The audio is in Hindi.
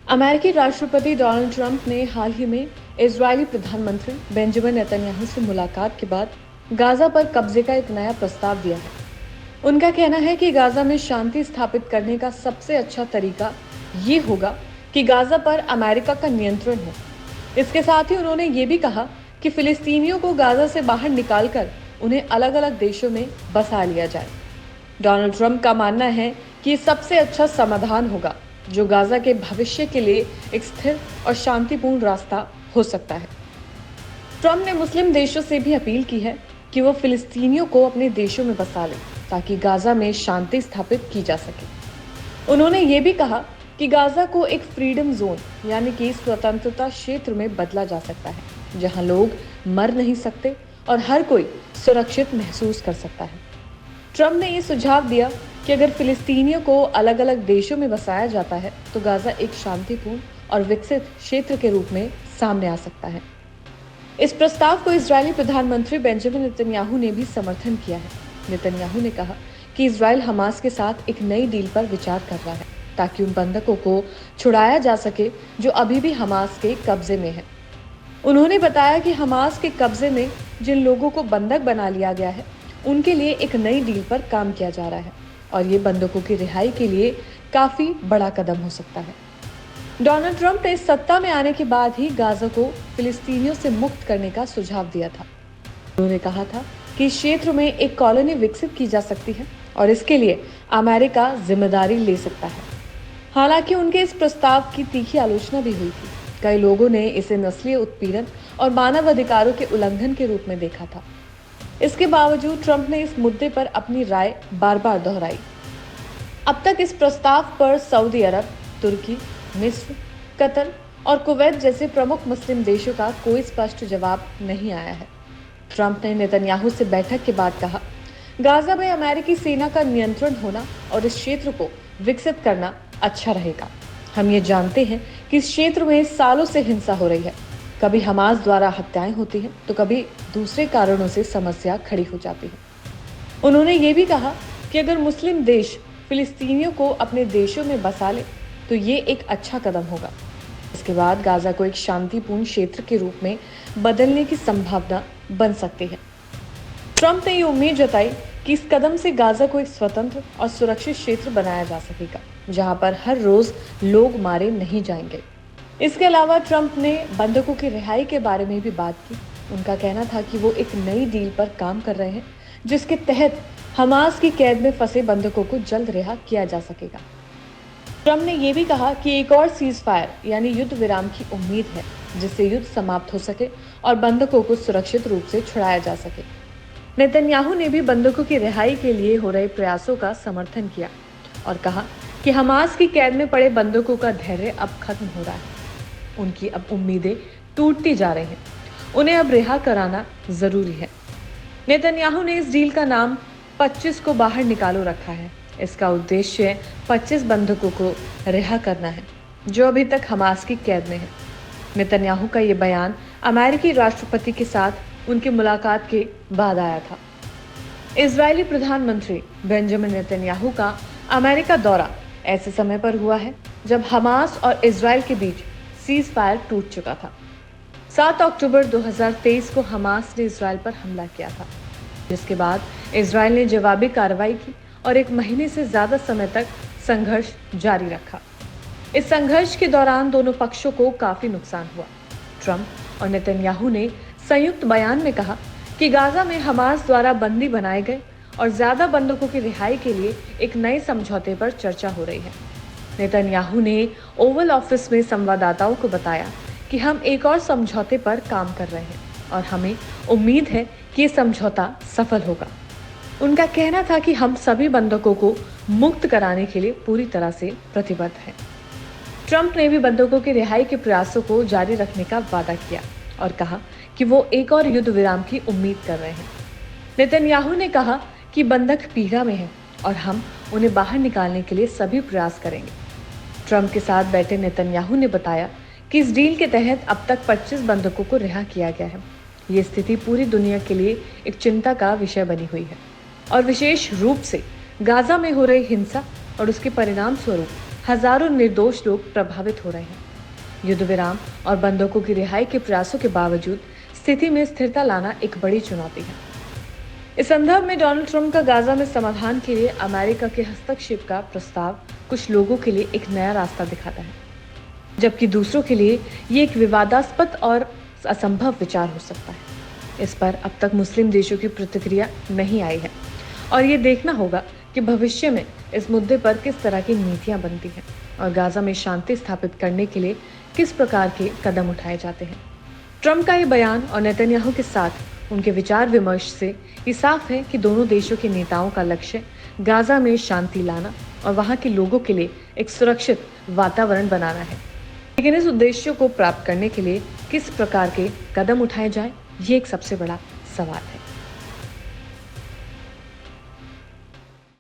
अमेरिकी राष्ट्रपति डोनाल्ड ट्रंप ने हाल ही में इजरायली प्रधानमंत्री बेंजामिन नेतन्याहू से मुलाकात के बाद गाजा पर कब्जे का एक नया प्रस्ताव दिया है। उनका कहना है कि गाजा में शांति स्थापित करने का सबसे अच्छा तरीका ये होगा कि गाजा पर अमेरिका का नियंत्रण हो। इसके साथ ही उन्होंने ये भी कहा कि फिलिस्तीनियों को गाजा से बाहर निकालकर उन्हें अलग अलग देशों में बसा लिया जाए। डोनाल्ड ट्रंप का मानना है कि ये सबसे अच्छा समाधान होगा जो गाजा के भविष्य के लिए एक स्थिर और शांतिपूर्ण रास्ता हो सकता है। ट्रंप ने मुस्लिम देशों से भी अपील की है कि वो फिलिस्तीनियों को अपने देशों में बसा लें ताकि गाजा में शांति स्थापित की जा सके। उन्होंने ये भी कहा कि गाजा को एक फ्रीडम जोन यानी कि स्वतंत्रता क्षेत्र में बदला जा सकता है जहां लोग मर नहीं सकते और हर कोई सुरक्षित महसूस कर सकता है। ट्रंप ने ये सुझाव दिया कि अगर फिलिस्तीनियों को अलग अलग देशों में बसाया जाता है तो गाजा एक शांतिपूर्ण और विकसित क्षेत्र के रूप में सामने आ सकता है। इस प्रस्ताव को इजरायली प्रधानमंत्री बेंजामिन नेतन्याहू ने भी समर्थन किया है। नेतन्याहू ने कहा कि इजरायल हमास के साथ एक नई डील पर विचार कर रहा है ताकि उन बंधकों को छुड़ाया जा सके जो अभी भी हमास के कब्जे में है। उन्होंने बताया कि हमास के कब्जे में जिन लोगों को बंधक बना लिया गया है उनके लिए एक नई डील पर काम किया जा रहा है और ये बंधकों की रिहाई के लिए काफी बड़ा कदम हो सकता है। डोनाल्ड ट्रंप ने सत्ता में आने के बाद ही गाजा को फिलिस्तीनियों से मुक्त करने का सुझाव दिया था। उन्होंने कहा था कि इस क्षेत्र में एक कॉलोनी विकसित की जा सकती है और इसके लिए अमेरिका जिम्मेदारी ले सकता है। हालांकि उनके इस प्रस्ताव की तीखी आलोचना भी हुई थी। कई लोगों ने इसे नस्लीय उत्पीड़न और मानव अधिकारों के उल्लंघन के रूप में देखा था। इसके बावजूद ट्रंप ने इस मुद्दे पर अपनी राय बार बार दोहराई। अब तक इस प्रस्ताव पर सऊदी अरब, तुर्की, मिस्र, कतर और कुवैत जैसे प्रमुख मुस्लिम देशों का कोई स्पष्ट जवाब नहीं आया है। ट्रंप ने नेतन्याहू से बैठक के बाद कहा, गाजा में अमेरिकी सेना का नियंत्रण होना और इस क्षेत्र को विकसित करना अच्छा रहेगा। हम ये जानते हैं कि इस क्षेत्र में सालों से हिंसा हो रही है। कभी हमास द्वारा हत्याएं होती हैं तो कभी दूसरे कारणों से समस्या खड़ी हो जाती है। उन्होंने ये भी कहा कि अगर मुस्लिम देश फिलिस्तीनियों को अपने देशों में बसा ले तो ये एक अच्छा कदम होगा। इसके बाद गाजा को एक शांतिपूर्ण क्षेत्र के रूप में बदलने की संभावना बन सकती है। ट्रंप ने ये उम्मीद जताई कि इस कदम से गाजा को एक स्वतंत्र और सुरक्षित क्षेत्र बनाया जा सकेगा जहां पर हर रोज लोग मारे नहीं जाएंगे। इसके अलावा ट्रंप ने बंधकों की रिहाई के बारे में भी बात की। उनका कहना था कि वो एक नई डील पर काम कर रहे हैं जिसके तहत हमास की कैद में फंसे बंधकों को जल्द रिहा किया जा सकेगा। ट्रंप ने यह भी कहा कि एक और सीज फायर यानी युद्ध विराम की उम्मीद है जिससे युद्ध समाप्त हो सके और बंधकों को सुरक्षित रूप से छुड़ाया जा सके। नेतन्याहू ने भी बंधकों की रिहाई के लिए हो रहे प्रयासों का समर्थन किया और कहा कि हमास की कैद में पड़े बंधकों का धैर्य अब खत्म हो रहा है। उनकी अब उम्मीदें टूटती जा रही हैं। उन्हें अब रिहा कराना जरूरी है। नेतन्याहू ने इस डील का नाम 25 को बाहर निकालो रखा है। इसका उद्देश्य 25 बंधकों को रिहा करना है जो अभी तक हमास की कैद में है। नेतन्याहू का ये बयान अमेरिकी राष्ट्रपति के साथ उनकी मुलाकात के बाद आया था। इजरायली प्रधानमंत्री बेंजामिन नेतन्याहू का अमेरिका दौरा ऐसे समय पर हुआ है जब हमास और इजरायल के बीच सीज फायर टूट चुका था। 7 अक्टूबर 2023 को हमास ने इजरायल पर हमला किया था जिसके बाद इजरायल ने जवाबी कार्रवाई की और 1 महीने से ज्यादा समय तक संघर्ष जारी रखा। इस संघर्ष के दौरान दोनों पक्षों को काफी नुकसान हुआ। ट्रंप और नेतन्याहू ने संयुक्त बयान में कहा कि गाजा में हमास द्वारा बंदी बनाए गए और ज्यादा बंधकों की रिहाई के लिए एक नए समझौते पर चर्चा हो रही है। नेतन्याहू ने ओवल ऑफिस में संवाददाताओं को बताया कि हम एक और समझौते पर काम कर रहे हैं और हमें उम्मीद है कि ये समझौता सफल होगा। उनका कहना था कि हम सभी बंधकों को मुक्त कराने के लिए पूरी तरह से प्रतिबद्ध हैं। ट्रंप ने भी बंधकों की रिहाई के प्रयासों को जारी रखने का वादा किया और कहा कि वो एक और युद्ध विराम की उम्मीद कर रहे हैं। नेतन्याहू ने कहा कि बंधक पीड़ा में हैं और हम उन्हें बाहर निकालने के लिए सभी प्रयास करेंगे। ट्रंप के साथ बैठे नेतन्याहू ने बताया कि इस डील के तहत अब तक 25 बंधकों को रिहा किया गया है। ये स्थिति पूरी दुनिया के लिए एक चिंता का विषय बनी हुई है और विशेष रूप से गाजा में हो रही हिंसा और उसके परिणाम स्वरूप हजारों निर्दोष लोग प्रभावित हो रहे हैं। युद्ध विराम और बंधकों की रिहाई के प्रयासों के बावजूद स्थिति में स्थिरता लाना एक बड़ी चुनौती है। इस संदर्भ में डोनाल्ड ट्रंप का गाजा में समाधान के लिए अमेरिका के हस्तक्षेप का प्रस्ताव कुछ लोगों के लिए एक नया रास्ता दिखाता है, जबकि दूसरों के लिए ये एक विवादास्पद और असंभव विचार हो सकता है। इस पर अब तक मुस्लिम देशों की प्रतिक्रिया नहीं आई है और ये देखना होगा कि भविष्य में इस मुद्दे पर किस तरह की नीतियां बनती हैं और गाजा में शांति स्थापित करने के लिए किस प्रकार के कदम उठाए जाते हैं। ट्रंप का ये बयान और नेतन्याहू के साथ उनके विचार विमर्श से ये साफ है कि दोनों देशों के नेताओं का लक्ष्य गाजा में शांति लाना और वहां के लोगों के लिए एक सुरक्षित वातावरण बनाना है। लेकिन इस उद्देश्य को प्राप्त करने के लिए किस प्रकार के कदम उठाए जाएं, ये एक सबसे बड़ा सवाल है।